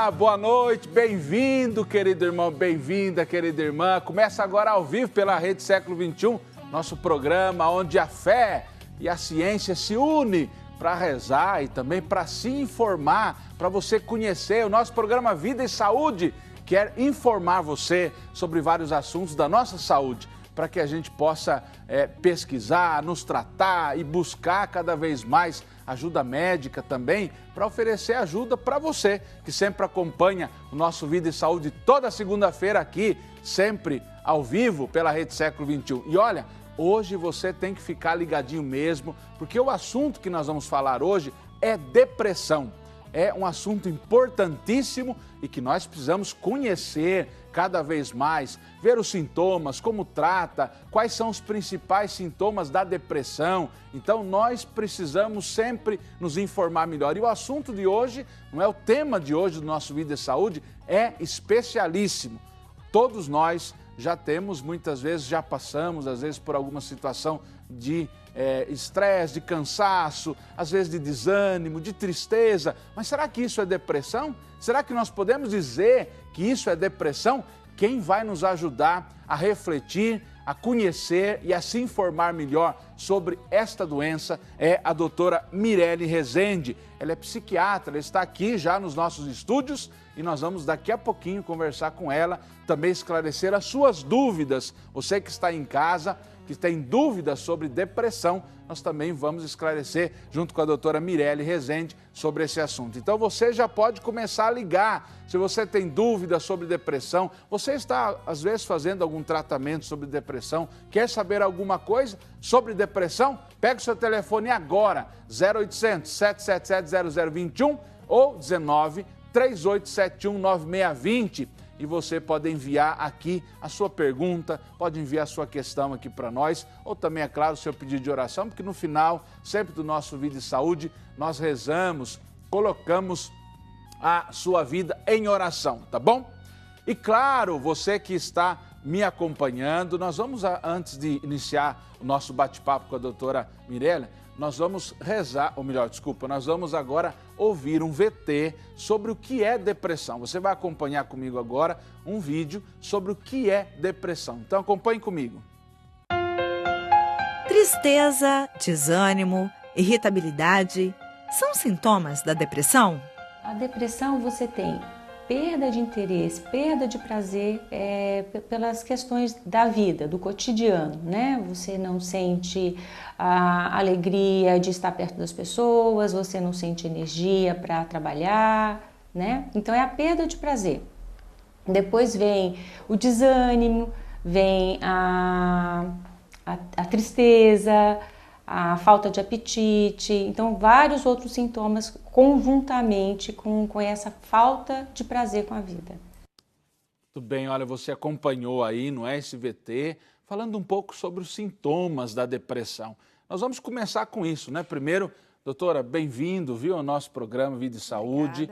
Olá, boa noite, bem-vindo, querido irmão, bem-vinda, querida irmã. Começa agora ao vivo pela Rede Século XXI, nosso programa onde a fé e a ciência se unem para rezar e também para se informar, para você conhecer. O nosso programa Vida e Saúde quer informar você sobre vários assuntos da nossa saúde, para que a gente possa pesquisar, nos tratar e buscar cada vez mais ajuda médica também, para oferecer ajuda para você, que sempre acompanha o nosso Vida e Saúde toda segunda-feira aqui, sempre ao vivo pela Rede Século XXI. E olha, hoje você tem que ficar ligadinho mesmo, porque o assunto que nós vamos falar hoje é depressão. É um assunto importantíssimo e que nós precisamos conhecer cada vez mais, ver os sintomas, como trata, quais são os principais sintomas da depressão. Então nós precisamos sempre nos informar melhor. E o assunto de hoje, não é o tema de hoje do nosso Vida e Saúde, é especialíssimo. Todos nós já temos, muitas vezes já passamos, às vezes por alguma situação de estresse, de cansaço, às vezes de desânimo, de tristeza. Mas será que isso é depressão? Será que nós podemos dizer que isso é depressão? Quem vai nos ajudar a refletir, a conhecer e a se informar melhor sobre esta doença é a doutora Mirelle Rezende. Ela é psiquiatra, ela está aqui já nos nossos estúdios e nós vamos daqui a pouquinho conversar com ela, também esclarecer as suas dúvidas. Você que está em casa, que tem dúvidas sobre depressão, nós também vamos esclarecer junto com a doutora Mirelle Rezende sobre esse assunto. Então você já pode começar a ligar se você tem dúvidas sobre depressão, você está às vezes fazendo algum tratamento sobre depressão, quer saber alguma coisa sobre depressão? Pega o seu telefone agora, 0800 777 0021 ou 19 3871 9620. E você pode enviar aqui a sua pergunta, pode enviar a sua questão aqui para nós, ou também, é claro, o seu pedido de oração, porque no final, sempre do nosso Vida e Saúde, nós rezamos, colocamos a sua vida em oração, tá bom? E claro, você que está me acompanhando, nós vamos, antes de iniciar o nosso bate-papo com a doutora Mirelle, nós vamos rezar, ou melhor, desculpa, nós vamos agora ouvir um VT sobre o que é depressão. Você vai acompanhar comigo agora um vídeo sobre o que é depressão. Então acompanhe comigo. Tristeza, desânimo, irritabilidade são sintomas da depressão? A depressão você tem perda de interesse, perda de prazer pelas questões da vida, do cotidiano, né? Você não sente a alegria de estar perto das pessoas, você não sente energia para trabalhar, né? Então é a perda de prazer. Depois vem o desânimo, vem a tristeza, a falta de apetite, então vários outros sintomas conjuntamente com essa falta de prazer com a vida. Muito bem, olha, você acompanhou aí no SVT, falando um pouco sobre os sintomas da depressão. Nós vamos começar com isso, né? Primeiro, doutora, bem-vindo, viu, ao nosso programa Vida e Saúde.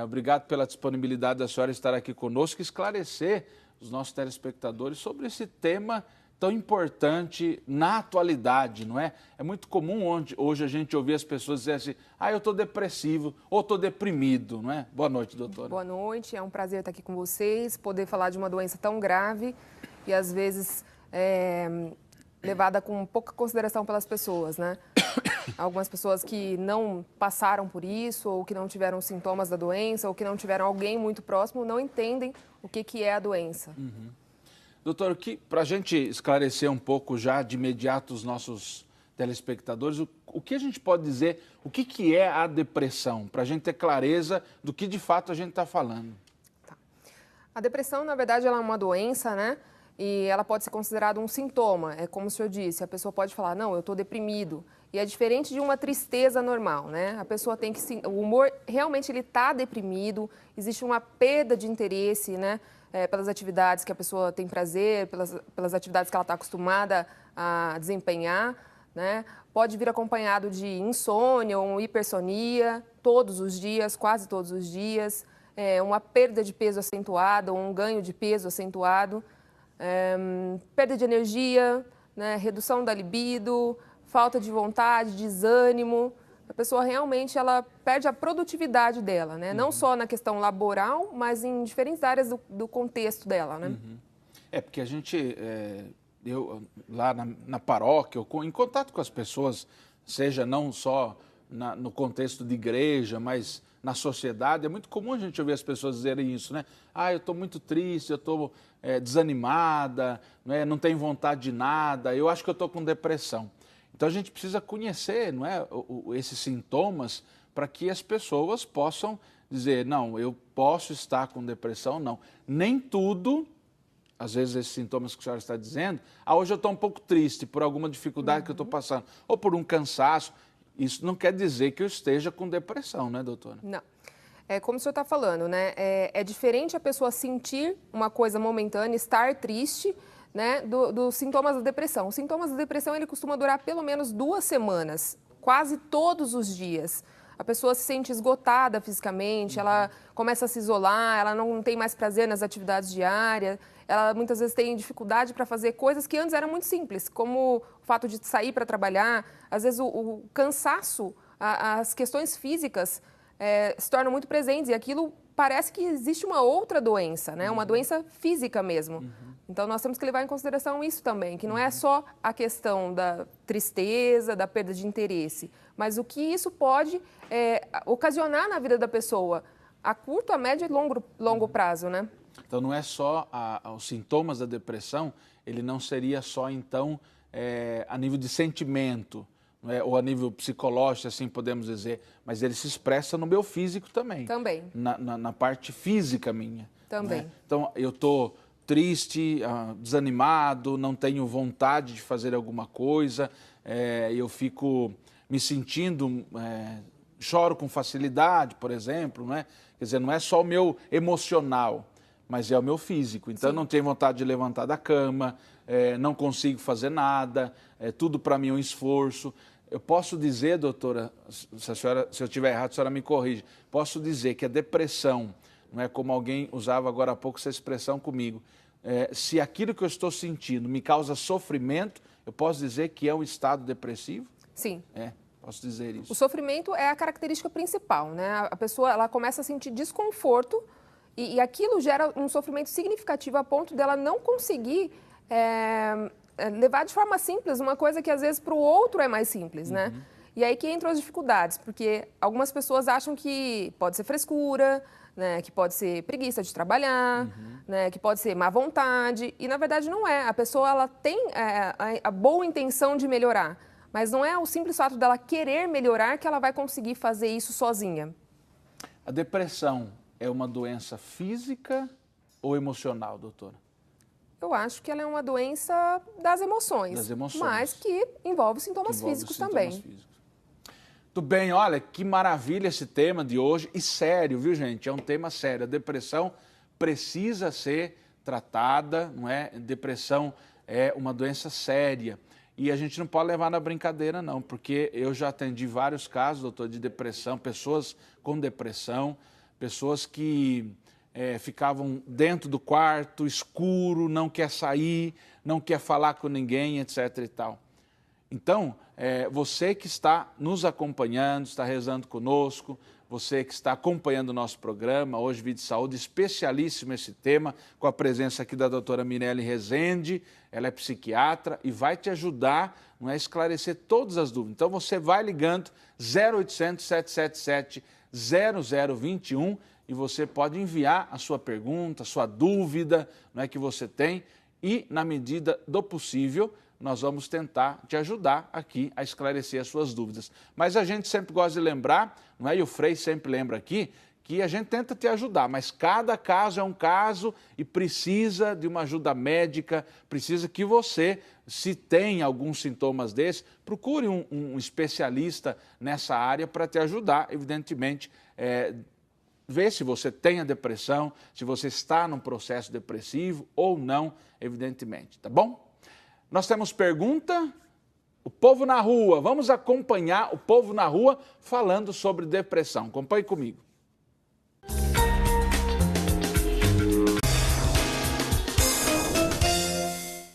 Obrigado pela disponibilidade da senhora estar aqui conosco e esclarecer os nossos telespectadores sobre esse tema tão importante na atualidade, não é? É muito comum hoje a gente ouvir as pessoas dizerem assim, eu estou depressivo ou estou deprimido, não é? Boa noite, doutora. Boa noite, é um prazer estar aqui com vocês, poder falar de uma doença tão grave e às vezes levada com pouca consideração pelas pessoas, né? Algumas pessoas que não passaram por isso ou que não tiveram sintomas da doença ou que não tiveram alguém muito próximo não entendem o que é a doença. Uhum. Doutor, para a gente esclarecer um pouco já de imediato os nossos telespectadores, o que a gente pode dizer, o que é a depressão, para a gente ter clareza do que de fato a gente está falando? Tá. A depressão, na verdade, ela é uma doença, né? E ela pode ser considerada um sintoma, é como o senhor disse, a pessoa pode falar, não, eu estou deprimido. E é diferente de uma tristeza normal, né? A pessoa tem que, o humor realmente ele está deprimido, existe uma perda de interesse, né? Pelas atividades que a pessoa tem prazer, pelas atividades que ela está acostumada a desempenhar, né? Pode vir acompanhado de insônia ou hipersonia, todos os dias, quase todos os dias, uma perda de peso acentuada ou um ganho de peso acentuado, perda de energia, né? Redução da libido, falta de vontade, desânimo, a pessoa realmente ela perde a produtividade dela, né? Não só na questão laboral, mas em diferentes áreas do contexto dela, né? Porque a gente, eu lá na paróquia, em contato com as pessoas, seja não só no contexto de igreja, mas na sociedade, é muito comum a gente ouvir as pessoas dizerem isso, né? Eu estou muito triste, eu estou desanimada, né? Não tenho vontade de nada, eu acho que eu estou com depressão. Então a gente precisa conhecer, não é, esses sintomas para que as pessoas possam dizer, não, eu posso estar com depressão, não. Nem tudo, às vezes esses sintomas que a senhora está dizendo, hoje eu estou um pouco triste por alguma dificuldade que eu estou passando, ou por um cansaço. Isso não quer dizer que eu esteja com depressão, né, doutora? Não. É como o senhor está falando, né? É diferente a pessoa sentir uma coisa momentânea, estar triste, né, dos sintomas da depressão. Os sintomas da depressão, ele costuma durar pelo menos 2 semanas, quase todos os dias. A pessoa se sente esgotada fisicamente, ela começa a se isolar, ela não tem mais prazer nas atividades diárias, ela muitas vezes tem dificuldade para fazer coisas que antes eram muito simples, como o fato de sair para trabalhar. Às vezes o cansaço, as questões físicas se tornam muito presentes e aquilo parece que existe uma outra doença, né? Uma doença física mesmo. Então nós temos que levar em consideração isso também, que não é só a questão da tristeza, da perda de interesse, mas o que isso pode ocasionar na vida da pessoa a curto, a médio e longo prazo, né? Então não é só os sintomas da depressão, ele não seria só então a nível de sentimento, não é? Ou a nível psicológico, assim podemos dizer, mas ele se expressa no meu físico também. Também. Na parte física minha. Também. Né? Então eu estou triste, desanimado, não tenho vontade de fazer alguma coisa, eu fico me sentindo, choro com facilidade, por exemplo, né? Quer dizer, não é só o meu emocional, mas é o meu físico. Então, eu não tenho vontade de levantar da cama, não consigo fazer nada, tudo para mim é um esforço. Eu posso dizer, doutora, se eu estiver errado, a senhora me corrige, posso dizer que a depressão, não é como alguém usava agora há pouco essa expressão comigo, se aquilo que eu estou sentindo me causa sofrimento, eu posso dizer que é um estado depressivo? Sim. Posso dizer isso. O sofrimento é a característica principal, né? A pessoa ela começa a sentir desconforto e aquilo gera um sofrimento significativo a ponto dela não conseguir levar de forma simples uma coisa que às vezes para o outro é mais simples, né? E aí que entram as dificuldades, porque algumas pessoas acham que pode ser frescura, né, que pode ser preguiça de trabalhar, né, que pode ser má vontade, e na verdade não é. A pessoa ela tem a boa intenção de melhorar, mas não é o simples fato dela querer melhorar que ela vai conseguir fazer isso sozinha. A depressão é uma doença física ou emocional, doutora? Eu acho que ela é uma doença das emoções, mas que envolve sintomas físicos também. Tudo bem, olha, que maravilha esse tema de hoje, e sério, viu, gente? É um tema sério. A depressão precisa ser tratada, não é? Depressão é uma doença séria. E a gente não pode levar na brincadeira, não, porque eu já atendi vários casos, doutor, de depressão, pessoas com depressão, pessoas que ficavam dentro do quarto, escuro, não quer sair, não quer falar com ninguém, etc. e tal. Então, você que está nos acompanhando, está rezando conosco, você que está acompanhando o nosso programa, hoje Vida e Saúde, especialíssimo esse tema, com a presença aqui da doutora Mirelle Rezende, ela é psiquiatra e vai te ajudar, não é, a esclarecer todas as dúvidas. Então você vai ligando 0800 777 0021 e você pode enviar a sua pergunta, a sua dúvida, não é, que você tem, e na medida do possível nós vamos tentar te ajudar aqui a esclarecer as suas dúvidas. Mas a gente sempre gosta de lembrar, não é? E o Frei sempre lembra aqui, que a gente tenta te ajudar, mas cada caso é um caso e precisa de uma ajuda médica, precisa que você, se tem alguns sintomas desses, procure um especialista nessa área para te ajudar, evidentemente, ver se você tem a depressão, se você está num processo depressivo ou não, evidentemente, tá bom? Nós temos pergunta, o povo na rua, vamos acompanhar o povo na rua falando sobre depressão. Acompanhe comigo.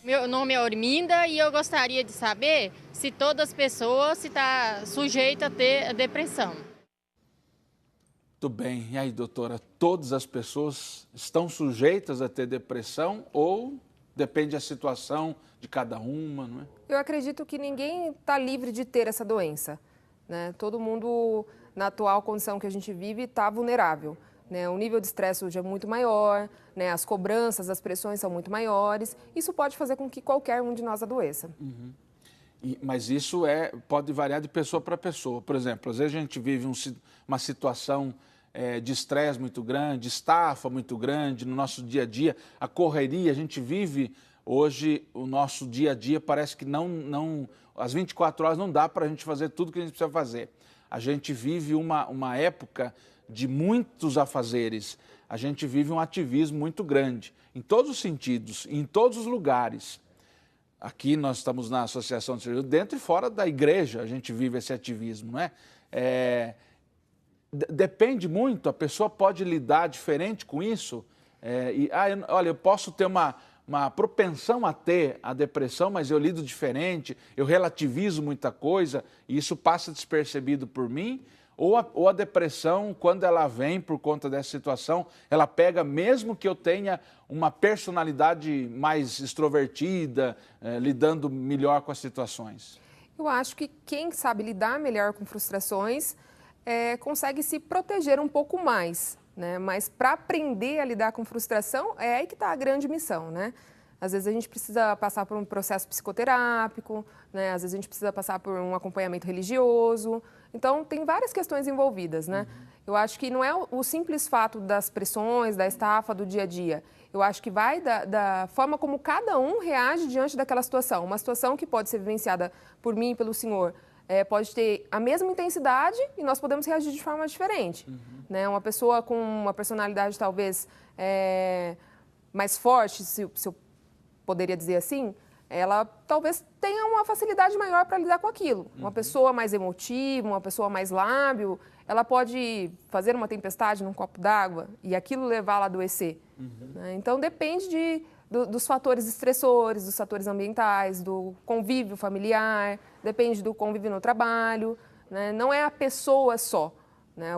Meu nome é Orminda e eu gostaria de saber se todas as pessoas se tá sujeita a ter depressão. Muito bem. E aí, doutora, todas as pessoas estão sujeitas a ter depressão ou depende da situação de cada uma, não é? Eu acredito que ninguém está livre de ter essa doença, né? Todo mundo, na atual condição que a gente vive, está vulnerável, né? O nível de estresse hoje é muito maior, né? As cobranças, as pressões são muito maiores. Isso pode fazer com que qualquer um de nós adoeça. Uhum. Mas isso pode variar de pessoa para pessoa. Por exemplo, às vezes a gente vive uma situação de estresse muito grande, estafa muito grande no nosso dia a dia, a correria, a gente vive hoje, o nosso dia a dia parece que às 24 horas não dá para a gente fazer tudo que a gente precisa fazer. A gente vive uma época de muitos afazeres, a gente vive um ativismo muito grande, em todos os sentidos, em todos os lugares. Aqui nós estamos na Associação de Serviços, dentro e fora da igreja a gente vive esse ativismo, não é? Depende muito, a pessoa pode lidar diferente com isso. Olha, eu posso ter uma propensão a ter a depressão, mas eu lido diferente, eu relativizo muita coisa e isso passa despercebido por mim. Ou a depressão, quando ela vem por conta dessa situação, ela pega mesmo que eu tenha uma personalidade mais extrovertida, lidando melhor com as situações. Eu acho que quem sabe lidar melhor com frustrações consegue se proteger um pouco mais, né? Mas para aprender a lidar com frustração, é aí que está a grande missão, né? Às vezes a gente precisa passar por um processo psicoterápico, né? Às vezes a gente precisa passar por um acompanhamento religioso. Então, tem várias questões envolvidas, né? Eu acho que não é o simples fato das pressões, da estafa do dia a dia. Eu acho que vai da forma como cada um reage diante daquela situação. Uma situação que pode ser vivenciada por mim e pelo senhor pode ter a mesma intensidade e nós podemos reagir de forma diferente. Né? Uma pessoa com uma personalidade talvez mais forte, se eu poderia dizer assim, ela talvez tenha uma facilidade maior para lidar com aquilo. Uma pessoa mais emotiva, uma pessoa mais lábil, ela pode fazer uma tempestade num copo d'água e aquilo levá-la a adoecer. Né? Então, depende dos fatores estressores, dos fatores ambientais, do convívio familiar, depende do convívio no trabalho, né? Não é a pessoa só. Né?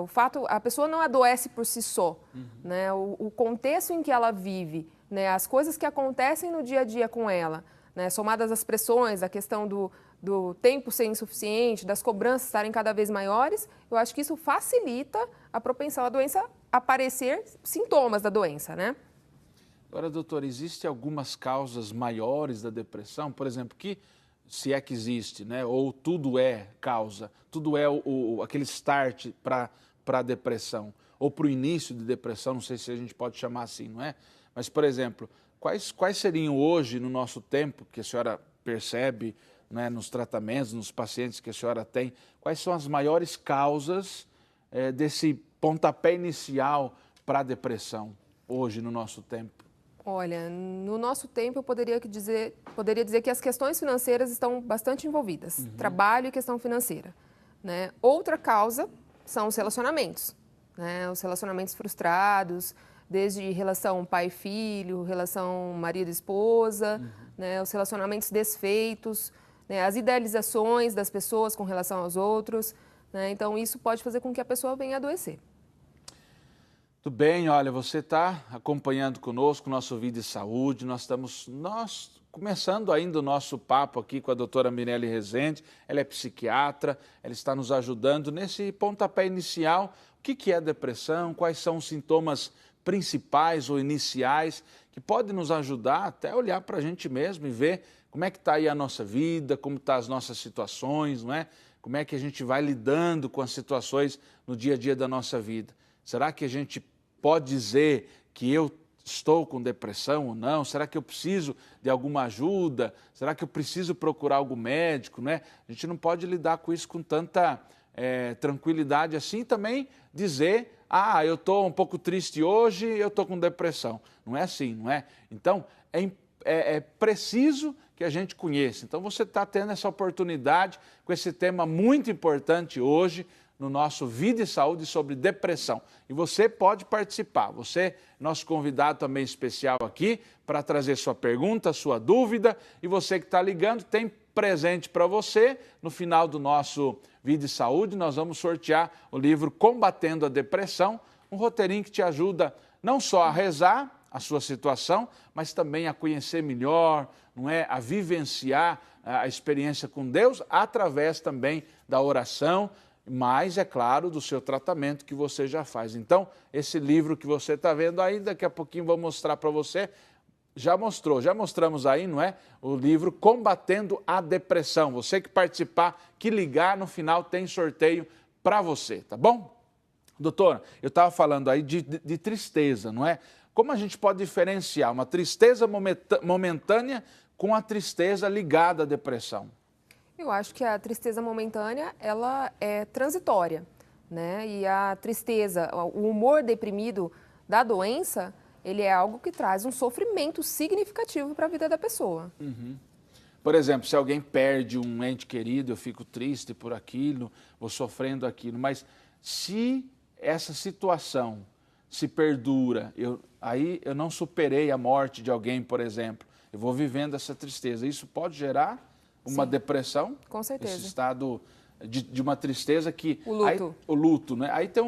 A pessoa não adoece por si só. Né? O contexto em que ela vive, né? As coisas que acontecem no dia a dia com ela, né? Somadas às pressões, a questão do tempo ser insuficiente, das cobranças estarem cada vez maiores, eu acho que isso facilita a propensão à doença aparecer sintomas da doença, né? Agora, doutor, existem algumas causas maiores da depressão, por exemplo, que, se é que existe, né? Ou tudo é causa, tudo é aquele start para a depressão, ou para o início de depressão, não sei se a gente pode chamar assim, não é? Mas, por exemplo, quais seriam hoje, no nosso tempo, que a senhora percebe, né, nos tratamentos, nos pacientes que a senhora tem, quais são as maiores causas desse pontapé inicial para a depressão, hoje, no nosso tempo? Olha, no nosso tempo eu poderia dizer que as questões financeiras estão bastante envolvidas, trabalho e questão financeira. Né? Outra causa são os relacionamentos, né? Os relacionamentos frustrados, desde relação pai-filho, relação marido-esposa, né? Os relacionamentos desfeitos, né? As idealizações das pessoas com relação aos outros. Né? Então, isso pode fazer com que a pessoa venha a adoecer. Tudo bem, olha, você está acompanhando conosco o nosso Vida e Saúde, nós estamos começando ainda o nosso papo aqui com a doutora Mirelle Rezende, ela é psiquiatra, ela está nos ajudando nesse pontapé inicial, o que é a depressão, quais são os sintomas principais ou iniciais, que podem nos ajudar até a olhar para a gente mesmo e ver como é que está aí a nossa vida, como estão as nossas situações, não é? Como é que a gente vai lidando com as situações no dia a dia da nossa vida. Será que a gente pode dizer que eu estou com depressão ou não? Será que eu preciso de alguma ajuda? Será que eu preciso procurar algum médico? Né? A gente não pode lidar com isso com tanta tranquilidade assim e também dizer, eu estou um pouco triste hoje, eu estou com depressão. Não é assim, não é? Então, é preciso que a gente conheça. Então, você está tendo essa oportunidade com esse tema muito importante hoje, no nosso Vida e Saúde sobre depressão. E você pode participar. Você, nosso convidado também especial aqui, para trazer sua pergunta, sua dúvida. E você que está ligando, tem presente para você. No final do nosso Vida e Saúde, nós vamos sortear o livro Combatendo a Depressão, um roteirinho que te ajuda não só a rezar a sua situação, mas também a conhecer melhor, não é? A vivenciar a experiência com Deus através também da oração, mas, é claro, do seu tratamento que você já faz. Então, esse livro que você está vendo aí, daqui a pouquinho vou mostrar para você. Já mostramos aí, não é? O livro Combatendo a Depressão. Você que participar, que ligar, no final tem sorteio para você, tá bom? Doutora, eu estava falando aí de tristeza, não é? Como a gente pode diferenciar uma tristeza momentânea com a tristeza ligada à depressão? Eu acho que a tristeza momentânea, ela é transitória, né? E a tristeza, o humor deprimido da doença, ele é algo que traz um sofrimento significativo para a vida da pessoa. Uhum. Por exemplo, se alguém perde um ente querido, eu fico triste por aquilo, vou sofrendo aquilo, mas se essa situação se perdura, aí eu não superei a morte de alguém, por exemplo, eu vou vivendo essa tristeza, isso pode gerar uma depressão? Com certeza. Esse estado de uma tristeza que... O luto. Aí, o luto, né? Aí tem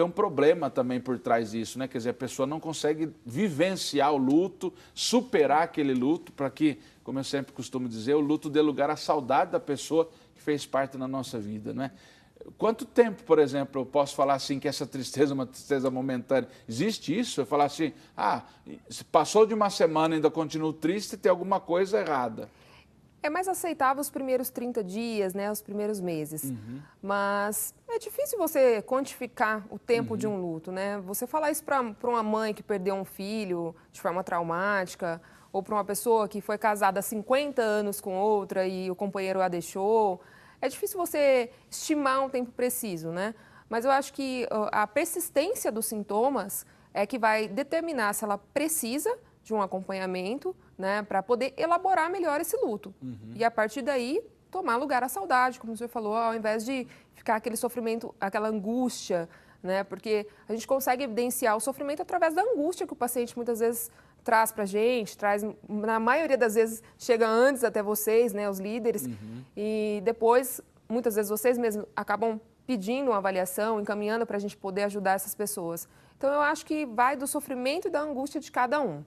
um problema também por trás disso, né? Quer dizer, a pessoa não consegue vivenciar o luto, superar aquele luto, para que, como eu sempre costumo dizer, o luto dê lugar à saudade da pessoa que fez parte da nossa vida, né? Quanto tempo, por exemplo, eu posso falar assim que essa tristeza é uma tristeza momentânea? Existe isso? Eu falar assim, se passou de uma semana e ainda continuo triste, tem alguma coisa errada. É mais aceitável os primeiros 30 dias, né, os primeiros meses. Uhum. Mas é difícil você quantificar o tempo de um luto, né? Você falar isso para uma mãe que perdeu um filho de forma traumática, ou para uma pessoa que foi casada há 50 anos com outra e o companheiro a deixou. É difícil você estimar um tempo preciso, né? Mas eu acho que a persistência dos sintomas é que vai determinar se ela precisa de um acompanhamento, né, para poder elaborar melhor esse luto. Uhum. E a partir daí, tomar lugar à saudade, como o senhor falou, ao invés de ficar aquele sofrimento, aquela angústia, né, porque a gente consegue evidenciar o sofrimento através da angústia que o paciente muitas vezes traz para a gente, na maioria das vezes, chega antes até vocês, né, os líderes, e depois, muitas vezes, vocês mesmos acabam pedindo uma avaliação, encaminhando para a gente poder ajudar essas pessoas. Então, eu acho que vai do sofrimento e da angústia de cada um.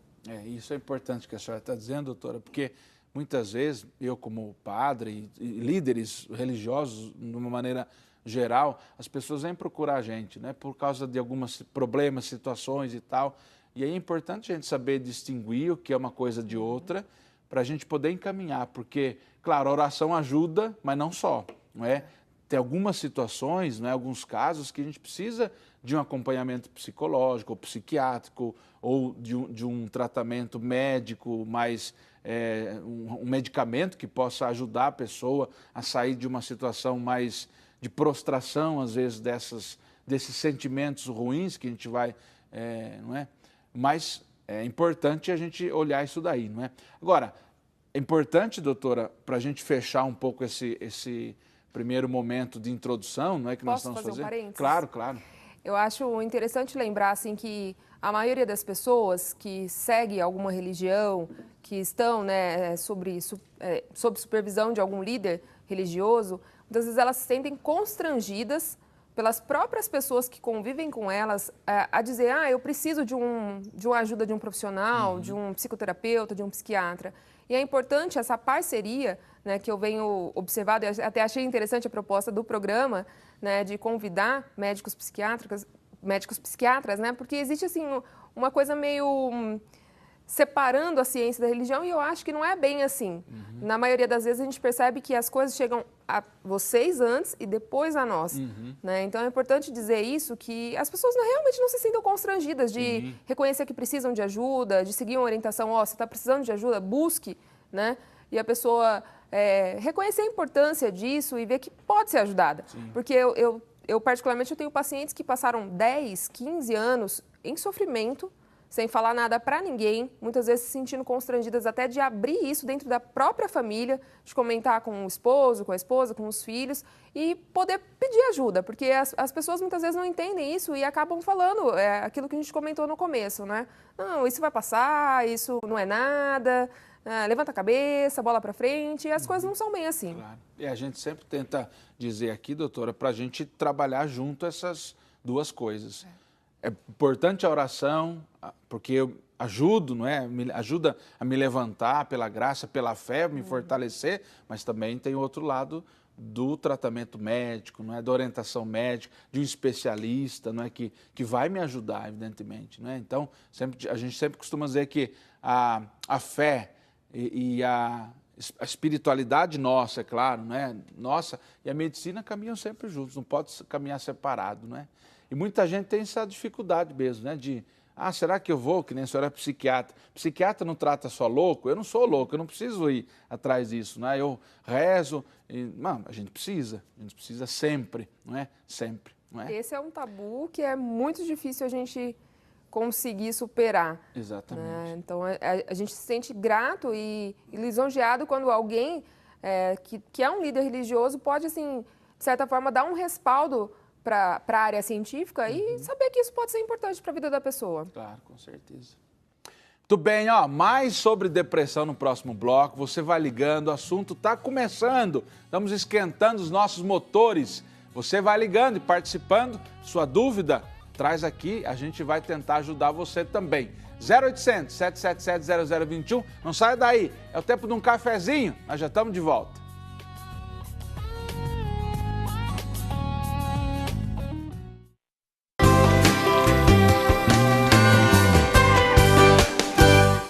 Isso é importante que a senhora está dizendo, doutora, porque muitas vezes eu como padre e líderes religiosos, de uma maneira geral, as pessoas vêm procurar a gente, né, por causa de alguns problemas, situações e tal, e aí é importante a gente saber distinguir o que é uma coisa de outra, para a gente poder encaminhar, porque, claro, a oração ajuda, mas não só, não é? Tem algumas situações, não é, alguns casos que a gente precisa de um acompanhamento psicológico ou psiquiátrico ou de um tratamento médico, mais um medicamento que possa ajudar a pessoa a sair de uma situação mais de prostração, às vezes, desses sentimentos ruins que a gente vai, não é? Mas é importante a gente olhar isso daí, não é? Agora, é importante, doutora, para a gente fechar um pouco esse primeiro momento de introdução, não é que nós estamos fazendo? Posso fazer um parênteses? Claro, claro. Eu acho interessante lembrar assim, que a maioria das pessoas que segue alguma religião, que estão, né, sob supervisão de algum líder religioso, muitas vezes elas se sentem constrangidas pelas próprias pessoas que convivem com elas a dizer, eu preciso de uma ajuda de um profissional, de um psicoterapeuta, de um psiquiatra. E é importante essa parceria, né, que eu venho observado, e até achei interessante a proposta do programa, né, de convidar médicos psiquiatras, né, porque existe assim, uma coisa meio separando a ciência da religião, e eu acho que não é bem assim. Na maioria das vezes a gente percebe que as coisas chegam a vocês antes e depois a nós. Né? Então é importante dizer isso, que as pessoas realmente não se sintam constrangidas de reconhecer que precisam de ajuda, de seguir uma orientação, você está precisando de ajuda, busque, né? E a pessoa reconhecer a importância disso e ver que pode ser ajudada. Porque eu particularmente, eu tenho pacientes que passaram 10, 15 anos em sofrimento, sem falar nada para ninguém, muitas vezes se sentindo constrangidas até de abrir isso dentro da própria família, de comentar com o esposo, com a esposa, com os filhos e poder pedir ajuda, porque as pessoas muitas vezes não entendem isso e acabam falando aquilo que a gente comentou no começo, né? Não, isso vai passar, isso não é nada, levanta a cabeça, bola para frente, e as coisas não são bem assim. Claro. E a gente sempre tenta dizer aqui, doutora, para a gente trabalhar junto essas duas coisas. É importante a oração, porque eu ajudo, não é? Ajuda a me levantar pela graça, pela fé, me fortalecer, mas também tem outro lado do tratamento médico, não é? Da orientação médica, de um especialista, não é? Que vai me ajudar, evidentemente, não é? Então, a gente sempre costuma dizer que a fé e a espiritualidade nossa, é claro, não é? Nossa e a medicina caminham sempre juntos, não pode caminhar separado, não é? E muita gente tem essa dificuldade mesmo, né? De, será que eu vou? Que nem a senhora é psiquiatra. Psiquiatra não trata só louco? Eu não sou louco, eu não preciso ir atrás disso, né? Eu rezo, a gente precisa sempre, não é? Sempre, não é? Esse é um tabu que é muito difícil a gente conseguir superar. Exatamente. Né? Então, a gente se sente grato e lisonjeado quando alguém que é um líder religioso pode, assim, de certa forma, dar um respaldo para a área científica e saber que isso pode ser importante para a vida da pessoa. Claro, com certeza. Muito bem, mais sobre depressão no próximo bloco. Você vai ligando, o assunto está começando. Estamos esquentando os nossos motores. Você vai ligando e participando. Sua dúvida, traz aqui, a gente vai tentar ajudar você também. 0800 777 0021. Não saia daí, é o tempo de um cafezinho. Nós já estamos de volta.